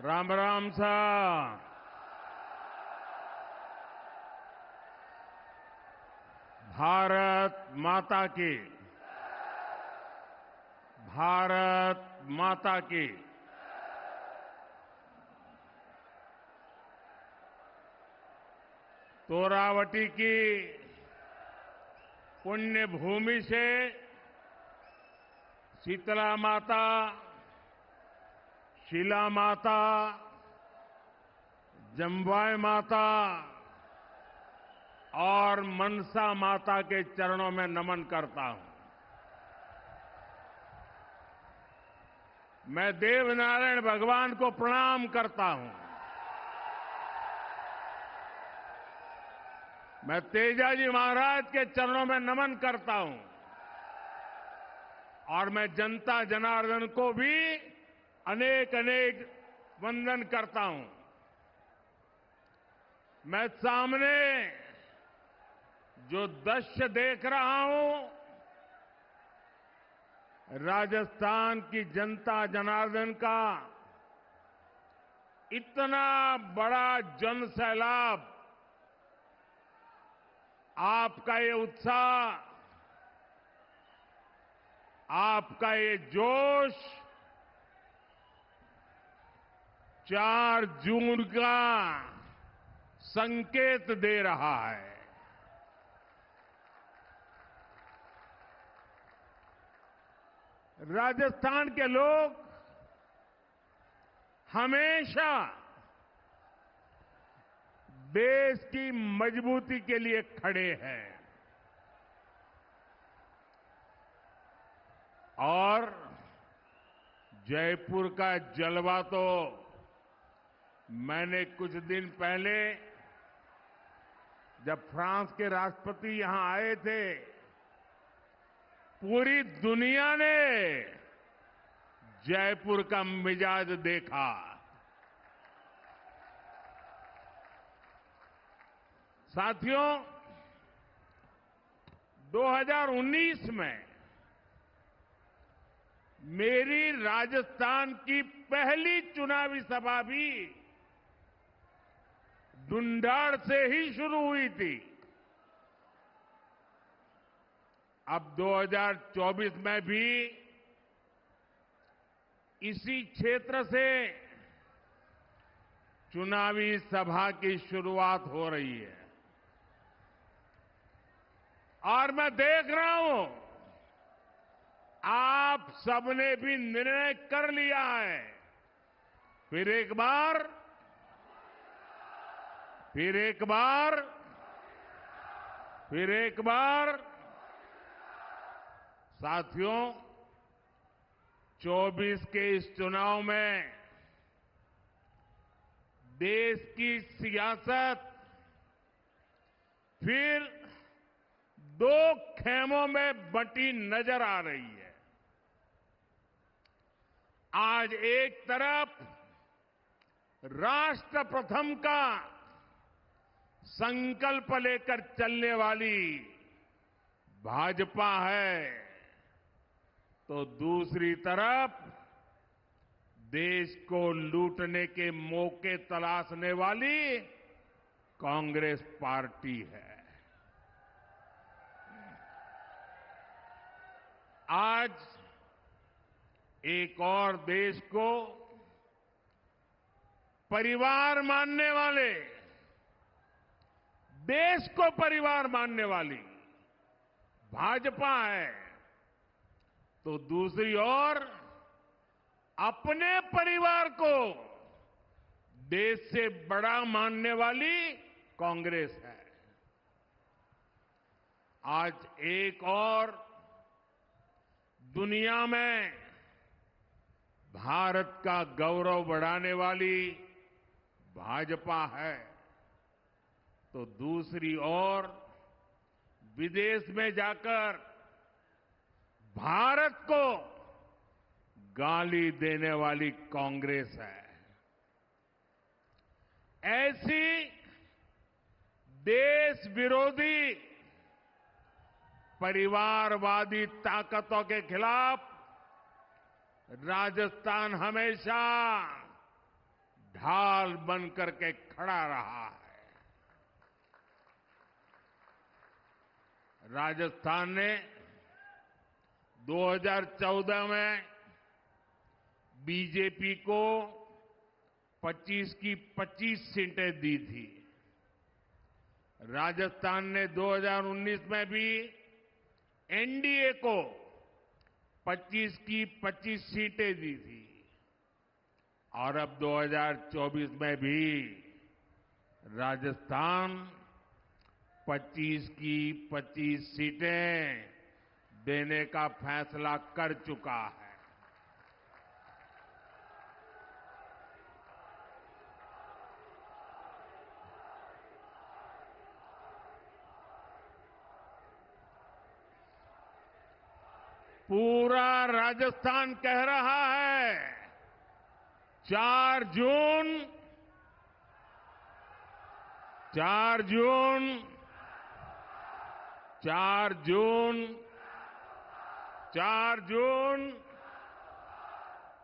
राम राम साहब। भारत माता की। भारत माता की। तोरावटी की पुण्य भूमि से शीतला माता, शिला माता, जम्बाई माता और मनसा माता के चरणों में नमन करता हूं। मैं देवनारायण भगवान को प्रणाम करता हूं। मैं तेजाजी महाराज के चरणों में नमन करता हूं और मैं जनता जनार्दन को भी अनेक अनेक वंदन करता हूं। मैं सामने जो दृश्य देख रहा हूं, राजस्थान की जनता जनार्दन का इतना बड़ा जन सैलाब, आपका ये उत्साह, आपका ये जोश 4 जून का संकेत दे रहा है। राजस्थान के लोग हमेशा देश की मजबूती के लिए खड़े हैं और जयपुर का जलवा तो मैंने कुछ दिन पहले जब फ्रांस के राष्ट्रपति यहां आए थे, पूरी दुनिया ने जयपुर का मिजाज देखा। साथियों, 2019 में मेरी राजस्थान की पहली चुनावी सभा भी ढूंढाड़ से ही शुरू हुई थी। अब 2024 में भी इसी क्षेत्र से चुनावी सभा की शुरुआत हो रही है और मैं देख रहा हूं आप सबने भी निर्णय कर लिया है। फिर एक बार फिर एक बार फिर एक बार साथियों, 24 के इस चुनाव में देश की सियासत फिर 2 खेमों में बंटी नजर आ रही है। आज एक तरफ राष्ट्र प्रथम का संकल्प लेकर चलने वाली भाजपा है, तो दूसरी तरफ देश को लूटने के मौके तलाशने वाली कांग्रेस पार्टी है। आज एक और देश को परिवार मानने वाले, देश को परिवार मानने वाली भाजपा है, तो दूसरी ओर अपने परिवार को देश से बड़ा मानने वाली कांग्रेस है। आज एक और दुनिया में भारत का गौरव बढ़ाने वाली भाजपा है, तो दूसरी ओर विदेश में जाकर भारत को गाली देने वाली कांग्रेस है। ऐसी देश विरोधी परिवारवादी ताकतों के खिलाफ राजस्थान हमेशा ढाल बन करके खड़ा रहा है। राजस्थान ने 2014 में बीजेपी को 25 की 25 सीटें दी थी। राजस्थान ने 2019 में भी एनडीए को 25 की 25 सीटें दी थी और अब 2024 में भी राजस्थान 25 की 25 सीटें देने का फैसला कर चुका है। पूरा राजस्थान कह रहा है 4 जून 4 जून 4 जून 4 जून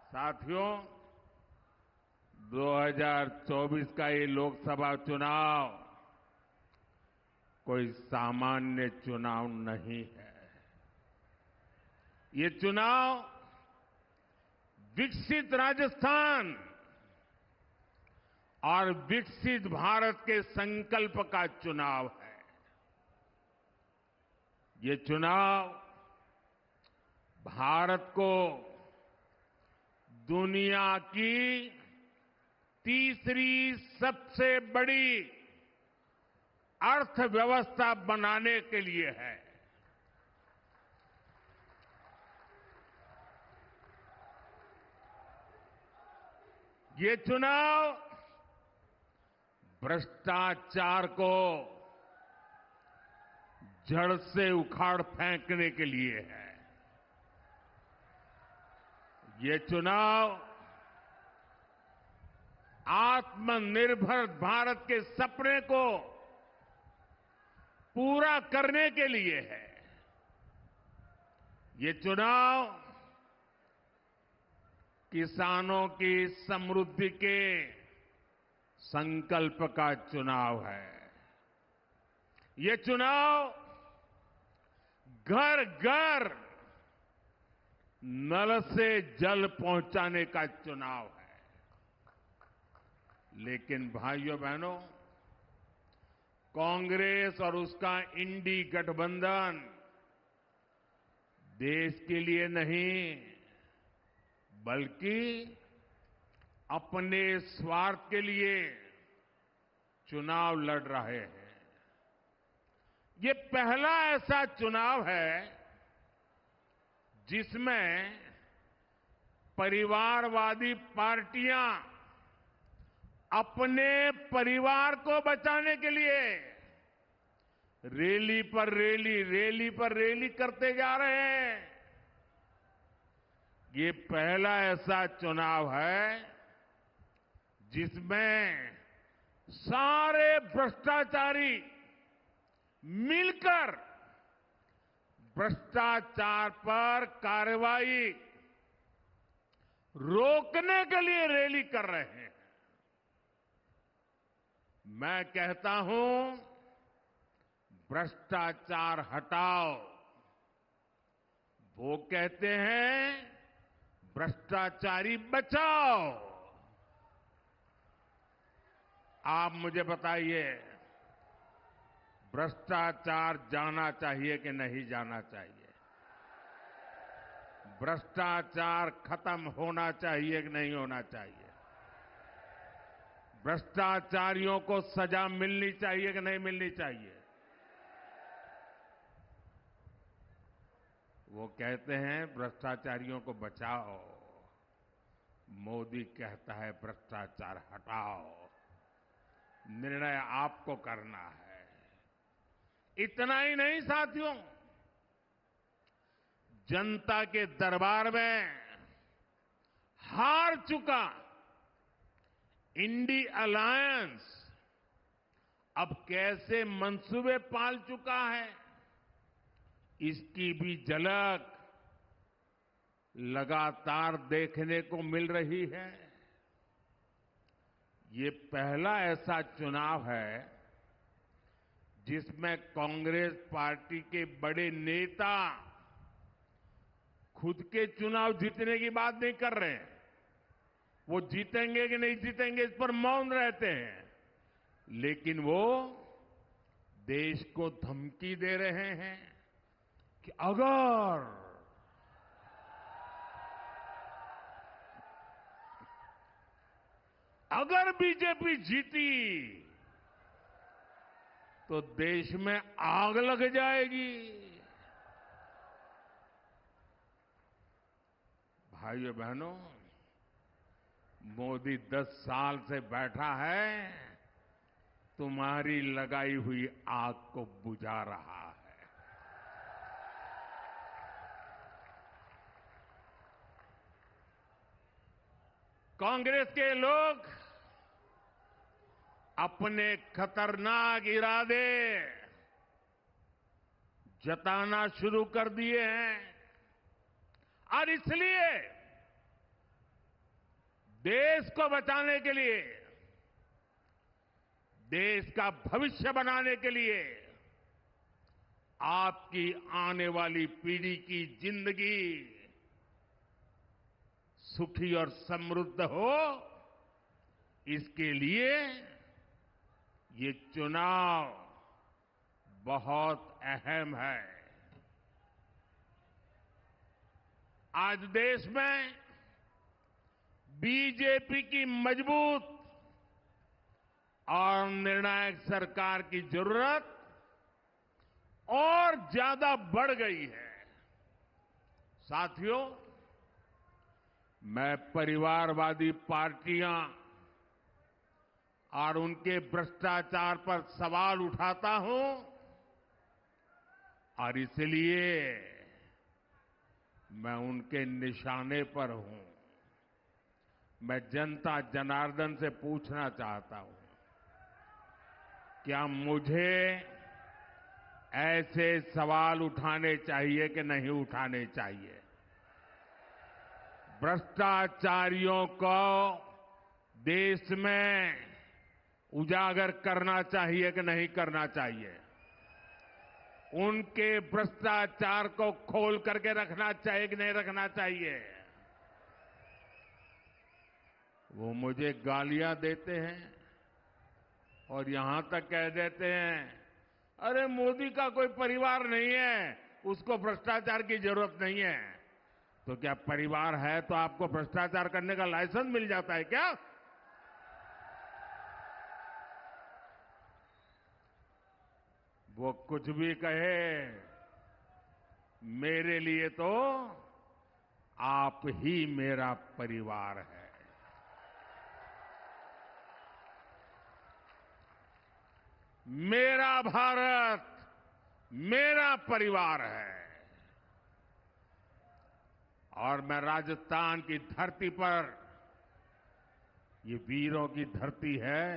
साथियों, 2024 का ये लोकसभा चुनाव कोई सामान्य चुनाव नहीं है। ये चुनाव विकसित राजस्थान और विकसित भारत के संकल्प का चुनाव है। ये चुनाव भारत को दुनिया की तीसरी सबसे बड़ी अर्थव्यवस्था बनाने के लिए है। ये चुनाव भ्रष्टाचार को जड़ से उखाड़ फेंकने के लिए है। ये चुनाव आत्मनिर्भर भारत के सपने को पूरा करने के लिए है। ये चुनाव किसानों की समृद्धि के संकल्प का चुनाव है। ये चुनाव घर घर नल से जल पहुंचाने का चुनाव है। लेकिन भाइयों बहनों, कांग्रेस और उसका इंडी गठबंधन देश के लिए नहीं बल्कि अपने स्वार्थ के लिए चुनाव लड़ रहे हैं। ये पहला ऐसा चुनाव है जिसमें परिवारवादी पार्टियां अपने परिवार को बचाने के लिए रैली पर रैली करते जा रहे हैं। ये पहला ऐसा चुनाव है जिसमें सारे भ्रष्टाचारी मिलकर भ्रष्टाचार पर कार्रवाई रोकने के लिए रैली कर रहे हैं। मैं कहता हूं, भ्रष्टाचार हटाओ। वो कहते हैं भ्रष्टाचारी बचाओ। आप मुझे बताइए, भ्रष्टाचार जाना चाहिए कि नहीं जाना चाहिए? भ्रष्टाचार खत्म होना चाहिए कि नहीं होना चाहिए? भ्रष्टाचारियों को सजा मिलनी चाहिए कि नहीं मिलनी चाहिए? वो कहते हैं भ्रष्टाचारियों को बचाओ, मोदी कहता है भ्रष्टाचार हटाओ। निर्णय आपको करना है। इतना ही नहीं साथियों, जनता के दरबार में हार चुका इंडी अलायंस अब कैसे मंसूबे पाल चुका है, इसकी भी झलक लगातार देखने को मिल रही है। ये पहला ऐसा चुनाव है जिसमें कांग्रेस पार्टी के बड़े नेता खुद के चुनाव जीतने की बात नहीं कर रहे हैं। वो जीतेंगे कि नहीं जीतेंगे इस पर मौन रहते हैं, लेकिन वो देश को धमकी दे रहे हैं कि अगर बीजेपी जीती तो देश में आग लग जाएगी। भाइयों बहनों, मोदी 10 साल से बैठा है, तुम्हारी लगाई हुई आग को बुझा रहा है। कांग्रेस के लोग अपने खतरनाक इरादे जताना शुरू कर दिए हैं और इसलिए देश को बचाने के लिए, देश का भविष्य बनाने के लिए, आपकी आने वाली पीढ़ी की जिंदगी सुखी और समृद्ध हो, इसके लिए ये चुनाव बहुत अहम है। आज देश में बीजेपी की मजबूत और निर्णायक सरकार की जरूरत और ज्यादा बढ़ गई है। साथियों, मैं परिवारवादी पार्टियां और उनके भ्रष्टाचार पर सवाल उठाता हूं और इसलिए मैं उनके निशाने पर हूं। मैं जनता जनार्दन से पूछना चाहता हूं, क्या मुझे ऐसे सवाल उठाने चाहिए कि नहीं उठाने चाहिए? भ्रष्टाचारियों को देश में उजागर करना चाहिए कि नहीं करना चाहिए? उनके भ्रष्टाचार को खोल करके रखना चाहिए कि नहीं रखना चाहिए? वो मुझे गालियां देते हैं और यहां तक कह देते हैं, अरे मोदी का कोई परिवार नहीं है, उसको भ्रष्टाचार की जरूरत नहीं है। तो क्या परिवार है तो आपको भ्रष्टाचार करने का लाइसेंस मिल जाता है क्या? वो कुछ भी कहे, मेरे लिए तो आप ही मेरा परिवार है। मेरा भारत मेरा परिवार है। और मैं राजस्थान की धरती पर, ये वीरों की धरती है,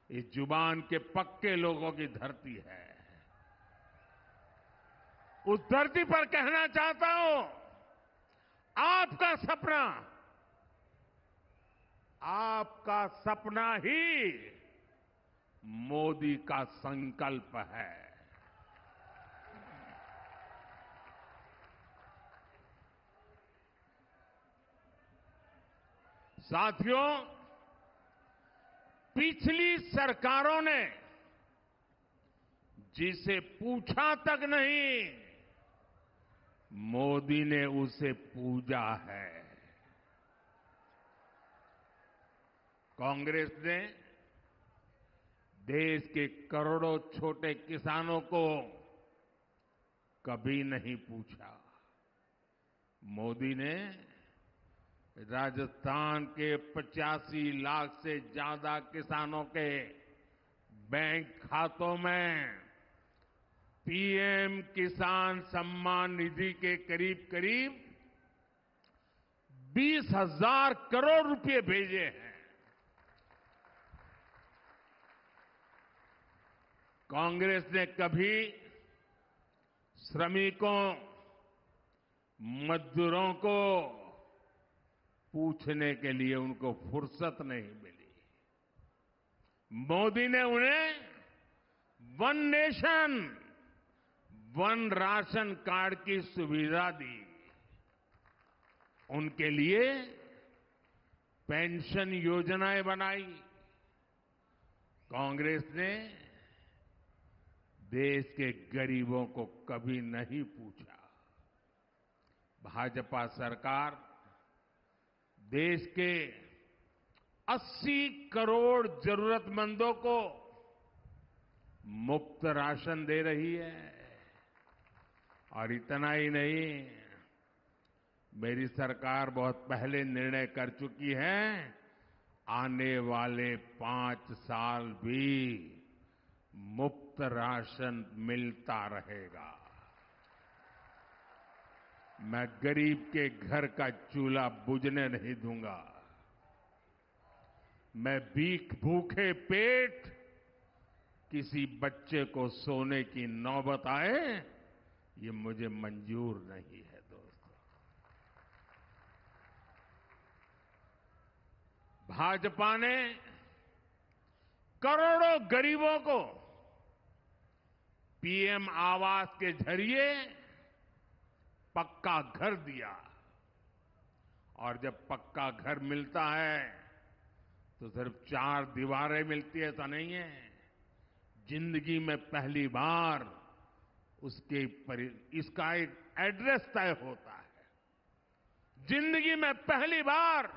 ये जुबान के पक्के लोगों की धरती है। उस धरती पर कहना चाहता हूं, आपका सपना ही मोदी का संकल्प है। साथियों, पिछली सरकारों ने जिसे पूछा तक नहीं, मोदी ने उसे पूजा है। कांग्रेस ने देश के करोड़ों छोटे किसानों को कभी नहीं पूछा। मोदी ने राजस्थान के 85 लाख से ज्यादा किसानों के बैंक खातों में पीएम किसान सम्मान निधि के करीब करीब 20,000 करोड़ रुपए भेजे हैं। कांग्रेस ने कभी श्रमिकों, मजदूरों को पूछने के लिए उनको फुर्सत नहीं मिली। मोदी ने उन्हें one nation one ration card की सुविधा दी। उनके लिए पेंशन योजनाएं बनाई। कांग्रेस ने देश के गरीबों को कभी नहीं पूछा। भाजपा सरकार देश के 80 करोड़ जरूरतमंदों को मुफ्त राशन दे रही है। और इतना ही नहीं, मेरी सरकार बहुत पहले निर्णय कर चुकी है, आने वाले 5 साल भी मुफ्त राशन मिलता रहेगा। मैं गरीब के घर का चूल्हा बुझने नहीं दूंगा। मैं भूखे पेट किसी बच्चे को सोने की नौबत आए, ये मुझे मंजूर नहीं है दोस्तों। भाजपा ने करोड़ों गरीबों को पीएम आवास के जरिए पक्का घर दिया। और जब पक्का घर मिलता है तो सिर्फ 4 दीवारें मिलती है, ऐसा नहीं है। जिंदगी में पहली बार इसका एक एड्रेस तय होता है। जिंदगी में पहली बार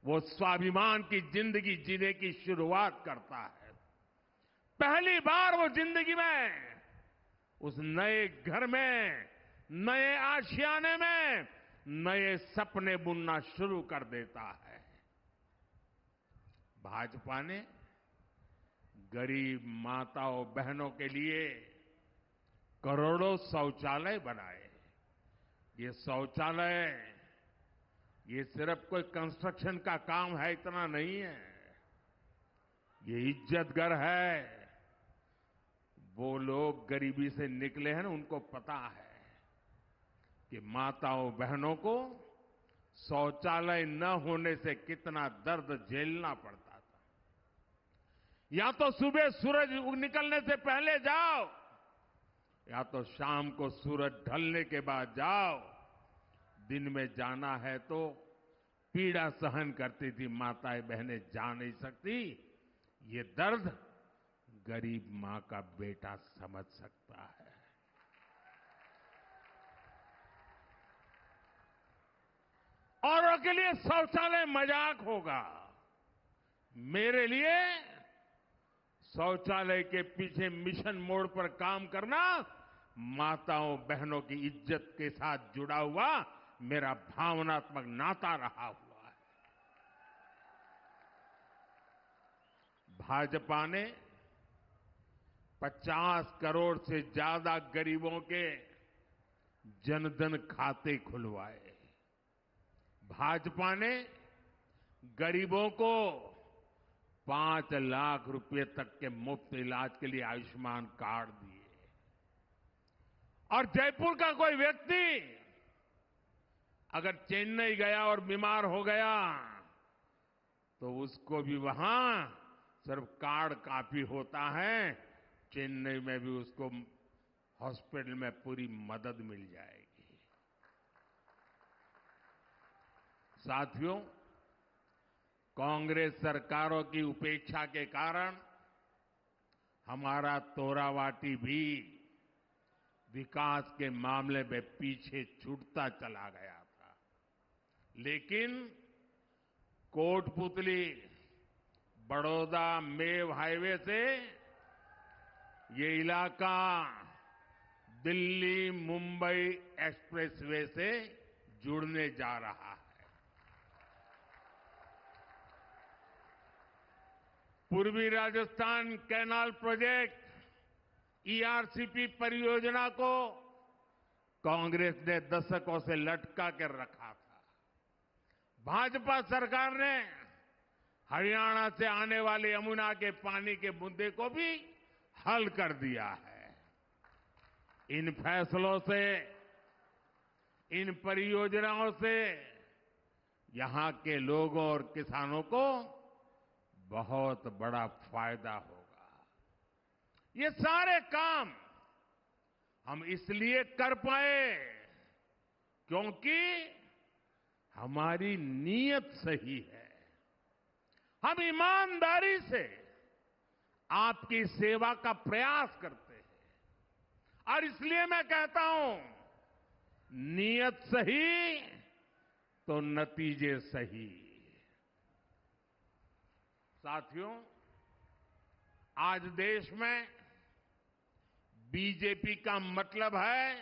वो स्वाभिमान की जिंदगी जीने की शुरुआत करता है। पहली बार वो जिंदगी में उस नए घर में, नए आशियाने में नए सपने बुनना शुरू कर देता है। भाजपा ने गरीब माताओं बहनों के लिए करोड़ों शौचालय बनाए। ये शौचालय ये सिर्फ कोई कंस्ट्रक्शन का काम है, इतना नहीं है। ये इज्जत घर है। वो लोग गरीबी से निकले हैं ना, उनको पता है कि माताओं बहनों को शौचालय न होने से कितना दर्द झेलना पड़ता था। या तो सुबह सूरज निकलने से पहले जाओ, या तो शाम को सूरज ढलने के बाद जाओ। दिन में जाना है तो पीड़ा सहन करती थी माताएं बहनें, जा नहीं सकती। ये दर्द गरीब मां का बेटा समझ सकता है। औरों के लिए शौचालय मजाक होगा, मेरे लिए शौचालय के पीछे मिशन मोड पर काम करना माताओं बहनों की इज्जत के साथ जुड़ा हुआ मेरा भावनात्मक नाता रहा हुआ है। भाजपा ने 50 करोड़ से ज्यादा गरीबों के जनधन खाते खुलवाए। भाजपा ने गरीबों को 5 लाख रुपए तक के मुफ्त इलाज के लिए आयुष्मान कार्ड दिए। और जयपुर का कोई व्यक्ति अगर चेन्नई गया और बीमार हो गया तो उसको भी वहां सिर्फ कार्ड काफी होता है। चेन्नई में भी उसको हॉस्पिटल में पूरी मदद मिल जाएगी। साथियों, कांग्रेस सरकारों की उपेक्षा के कारण हमारा तोरावाटी भी विकास के मामले में पीछे छूटता चला गया था। लेकिन कोटपुतली बड़ौदा मेव हाईवे से ये इलाका दिल्ली मुंबई एक्सप्रेसवे से जुड़ने जा रहा है। पूर्वी राजस्थान कैनाल प्रोजेक्ट ईआरसीपी परियोजना को कांग्रेस ने दशकों से लटका कर रखा था। भाजपा सरकार ने हरियाणा से आने वाले यमुना के पानी के मुद्दे को भी हल कर दिया है। इन फैसलों से, इन परियोजनाओं से यहां के लोगों और किसानों को बहुत बड़ा फायदा होगा। ये सारे काम हम इसलिए कर पाए क्योंकि हमारी नीयत सही है। हम ईमानदारी से आपकी सेवा का प्रयास करते हैं और इसलिए मैं कहता हूं, नीयत सही तो नतीजे सही। साथियों, आज देश में बीजेपी का मतलब है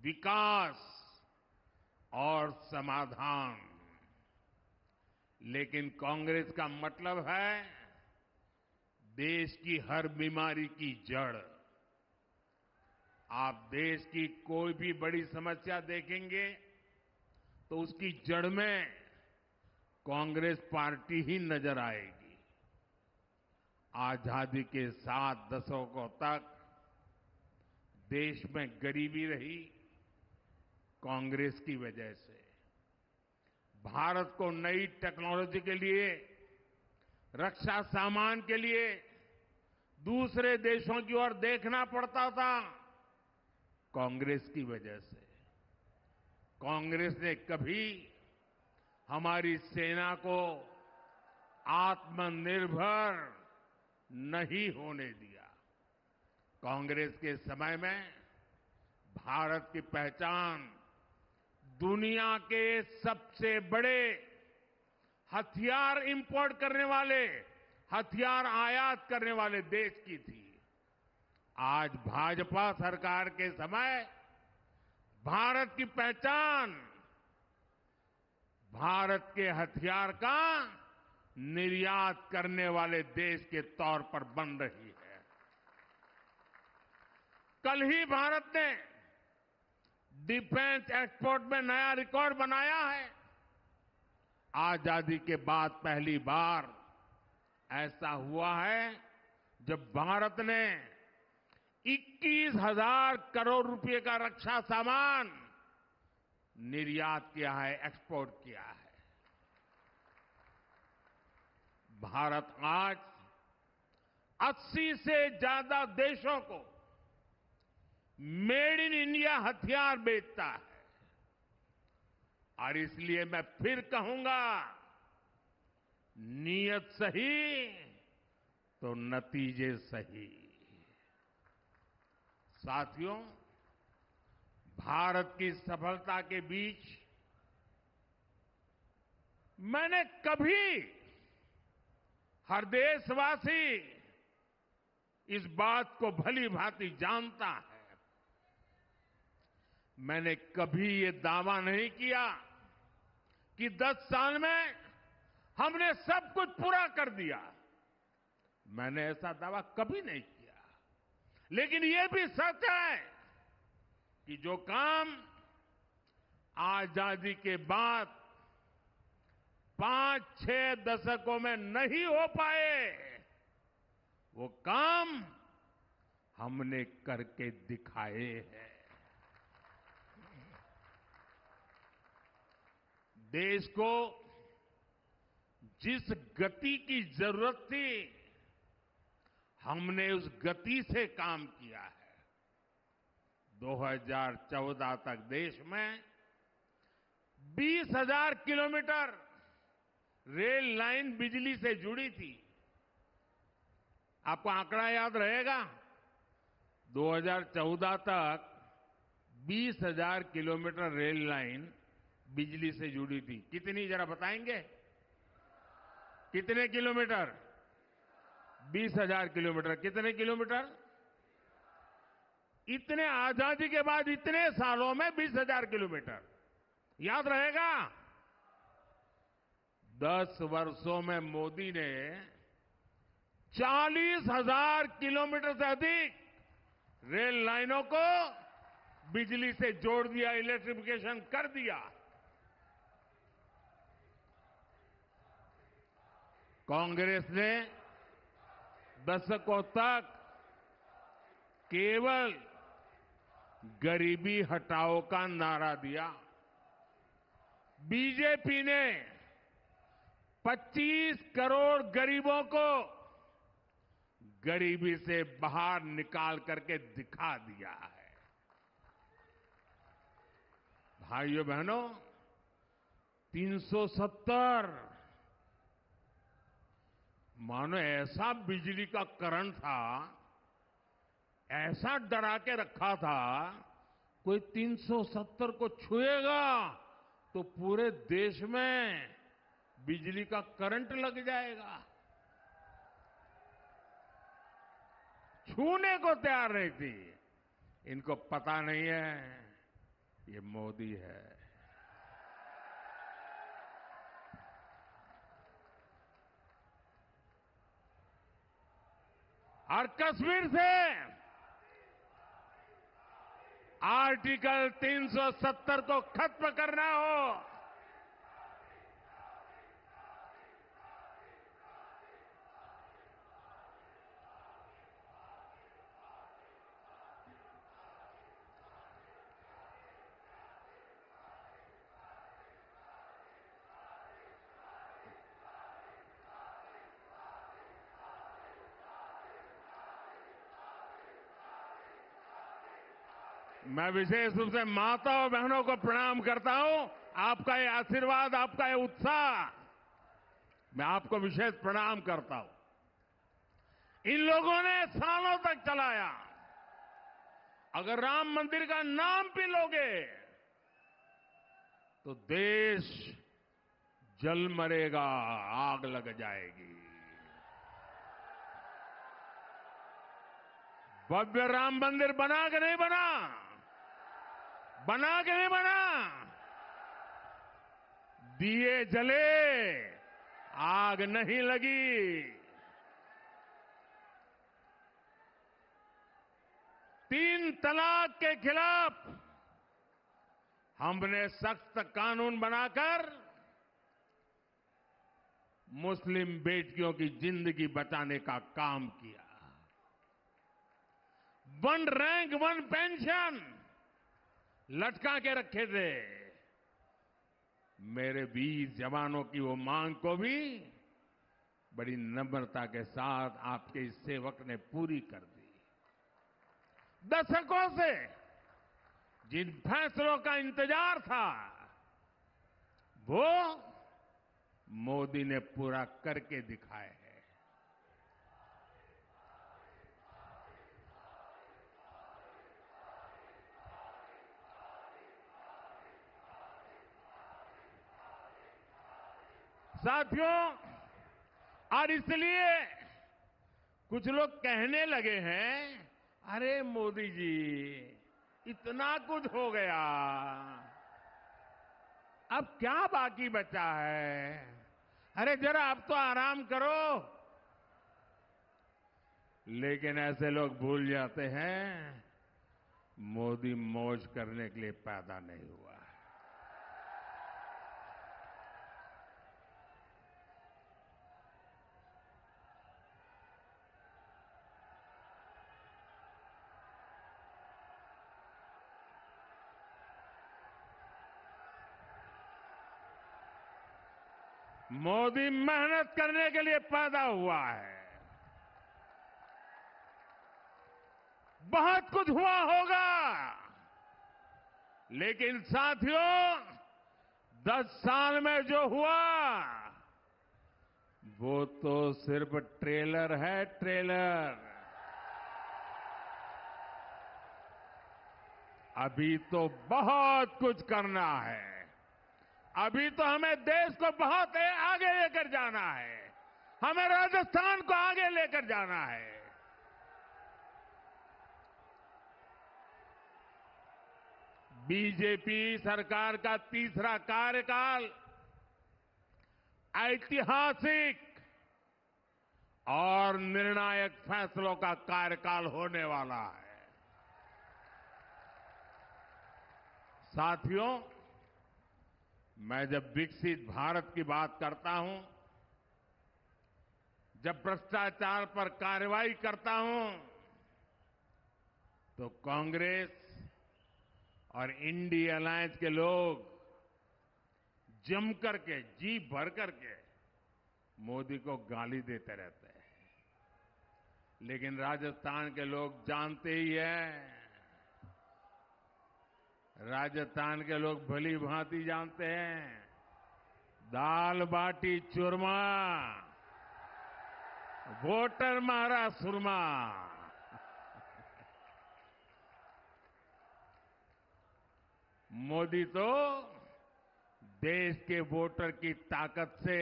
विकास और समाधान, लेकिन कांग्रेस का मतलब है देश की हर बीमारी की जड़। आप देश की कोई भी बड़ी समस्या देखेंगे तो उसकी जड़ में कांग्रेस पार्टी ही नजर आएगी। आजादी के 7 दशकों तक देश में गरीबी रही कांग्रेस की वजह से। भारत को नई टेक्नोलॉजी के लिए, रक्षा सामान के लिए दूसरे देशों की ओर देखना पड़ता था कांग्रेस की वजह से। कांग्रेस ने कभी हमारी सेना को आत्मनिर्भर नहीं होने दिया। कांग्रेस के समय में भारत की पहचान दुनिया के सबसे बड़े हथियार इंपोर्ट करने वाले, हथियार आयात करने वाले देश की थी। आज भाजपा सरकार के समय भारत की पहचान भारत के हथियार का निर्यात करने वाले देश के तौर पर बन रही है। कल ही भारत ने डिफेंस एक्सपोर्ट में नया रिकॉर्ड बनाया है। आजादी के बाद पहली बार ऐसा हुआ है जब भारत ने 21,000 करोड़ रुपए का रक्षा सामान निर्यात किया है, एक्सपोर्ट किया है। भारत आज 80 से ज्यादा देशों को मेड इन इंडिया हथियार बेचता है। और इसलिए मैं फिर कहूंगा, नीयत सही तो नतीजे सही। साथियों, भारत की सफलता के बीच मैंने कभी, हर देशवासी इस बात को भली भांति जानता है, मैंने कभी ये दावा नहीं किया कि 10 साल में हमने सब कुछ पूरा कर दिया। मैंने ऐसा दावा कभी नहीं किया। लेकिन ये भी सच है कि जो काम आजादी के बाद 5-6 दशकों में नहीं हो पाए, वो काम हमने करके दिखाए हैं। देश को जिस गति की जरूरत थी, हमने उस गति से काम किया है। 2014 तक देश में 20,000 किलोमीटर रेल लाइन बिजली से जुड़ी थी। आपको आंकड़ा याद रहेगा, 2014 तक 20,000 किलोमीटर रेल लाइन बिजली से जुड़ी थी। कितनी, जरा बताएंगे? कितने किलोमीटर? 20,000 किलोमीटर। कितने किलोमीटर? इतने आजादी के बाद इतने सालों में 20,000 किलोमीटर। याद रहेगा? 10 वर्षों में मोदी ने 40,000 किलोमीटर से अधिक रेल लाइनों को बिजली से जोड़ दिया, इलेक्ट्रिफिकेशन कर दिया। कांग्रेस ने दशकों तक केवल गरीबी हटाओ का नारा दिया। बीजेपी ने 25 करोड़ गरीबों को गरीबी से बाहर निकाल करके दिखा दिया है। भाइयों बहनों, 370 मानो ऐसा बिजली का करंट था, ऐसा डरा के रखा था, कोई 370 को छुएगा तो पूरे देश में बिजली का करंट लग जाएगा। छूने को तैयार नहीं थी। इनको पता नहीं है ये मोदी है। और कश्मीर से आर्टिकल 370 को खत्म करना हो, मैं विशेष रूप से माता और बहनों को प्रणाम करता हूं। आपका ये आशीर्वाद, आपका ये उत्साह, मैं आपको विशेष प्रणाम करता हूं। इन लोगों ने सालों तक चलाया। अगर राम मंदिर का नाम भी लोगे तो देश जल मरेगा, आग लग जाएगी। भव्य राम मंदिर बना कि नहीं बना? बना कि नहीं बना? दिए जले, आग नहीं लगी। 3 तलाक के खिलाफ हमने सख्त कानून बनाकर मुस्लिम बेटियों की जिंदगी बचाने का काम किया। 1 रैंक 1 पेंशन लटका के रखे थे। मेरे वीर जवानों की वो मांग को भी बड़ी नम्रता के साथ आपके इस सेवक ने पूरी कर दी। दशकों से जिन फैसलों का इंतजार था, वो मोदी ने पूरा करके दिखाए हैं। साथियों, और इसलिए कुछ लोग कहने लगे हैं, अरे मोदी जी इतना कुछ हो गया, अब क्या बाकी बचा है? अरे जरा अब तो आराम करो। लेकिन ऐसे लोग भूल जाते हैं, मोदी मौज करने के लिए पैदा नहीं हुआ है। मोदी मेहनत करने के लिए पैदा हुआ है। बहुत कुछ हुआ होगा, लेकिन साथियों 10 साल में जो हुआ वो तो सिर्फ ट्रेलर है, ट्रेलर। अभी तो बहुत कुछ करना है। अभी तो हमें देश को बहुत आगे लेकर जाना है। हमें राजस्थान को आगे लेकर जाना है। बीजेपी सरकार का तीसरा कार्यकाल ऐतिहासिक और निर्णायक फैसलों का कार्यकाल होने वाला है। साथियों, मैं जब विकसित भारत की बात करता हूं, जब भ्रष्टाचार पर कार्रवाई करता हूं, तो कांग्रेस और इंडिया अलायंस के लोग जम करके, जी भर करके मोदी को गाली देते रहते हैं, लेकिन राजस्थान के लोग जानते ही हैं, राजस्थान के लोग भली भांति जानते हैं, दाल बाटी चूरमा, वोटर मारा सुरमा। मोदी तो देश के वोटर की ताकत से,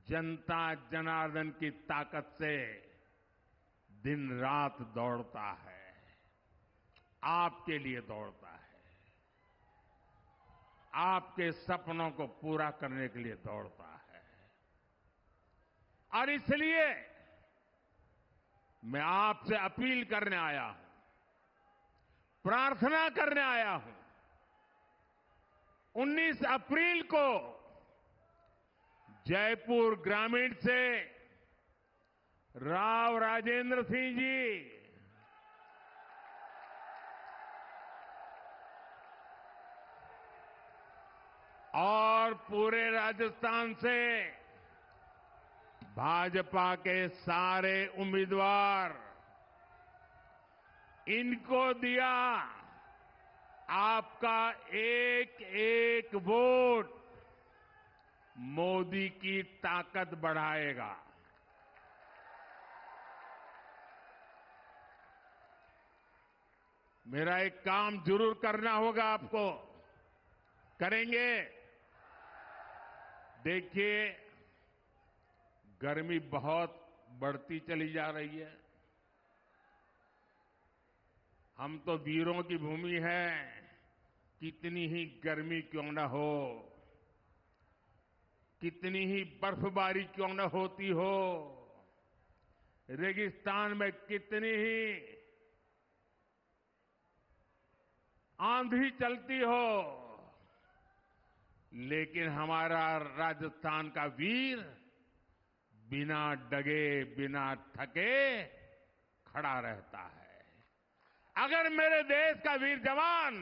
जनता जनार्दन की ताकत से दिन रात दौड़ता है, आपके लिए दौड़ता है, आपके सपनों को पूरा करने के लिए दौड़ता है। और इसलिए मैं आपसे अपील करने आया हूं, प्रार्थना करने आया हूं। 19 अप्रैल को जयपुर ग्रामीण से राव राजेंद्र सिंह जी और पूरे राजस्थान से भाजपा के सारे उम्मीदवार, इनको दिया आपका एक एक वोट मोदी की ताकत बढ़ाएगा। मेरा एक काम जरूर करना होगा आपको, करेंगे? देखिए, गर्मी बहुत बढ़ती चली जा रही है। हम तो वीरों की भूमि है, कितनी ही गर्मी क्यों न हो, कितनी ही बर्फबारी क्यों न होती हो, रेगिस्तान में कितनी ही आंधी चलती हो, लेकिन हमारा राजस्थान का वीर बिना डगे, बिना थके खड़ा रहता है। अगर मेरे देश का वीर जवान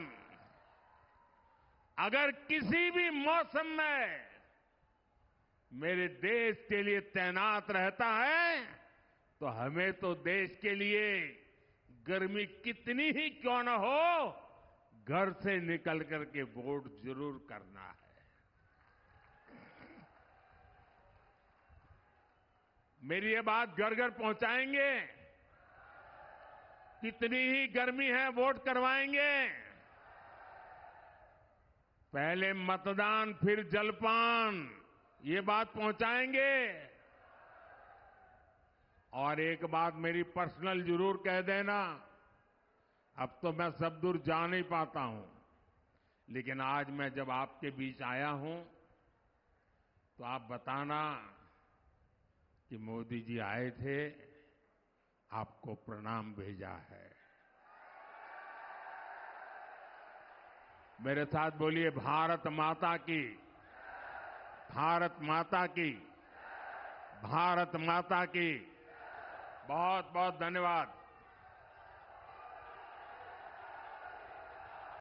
अगर किसी भी मौसम में मेरे देश के लिए तैनात रहता है, तो हमें तो देश के लिए गर्मी कितनी ही क्यों न हो, घर से निकल करके वोट जरूर करना है। मेरी ये बात घर घर पहुंचाएंगे? कितनी ही गर्मी है, वोट करवाएंगे? पहले मतदान फिर जलपान, ये बात पहुंचाएंगे? और एक बात मेरी पर्सनल जरूर कह देना, अब तो मैं सब दूर जा नहीं पाता हूं, लेकिन आज मैं जब आपके बीच आया हूं तो आप बताना कि मोदी जी आए थे, आपको प्रणाम भेजा है। मेरे साथ बोलिए, भारत माता की, भारत माता की, भारत माता की। बहुत बहुत धन्यवाद।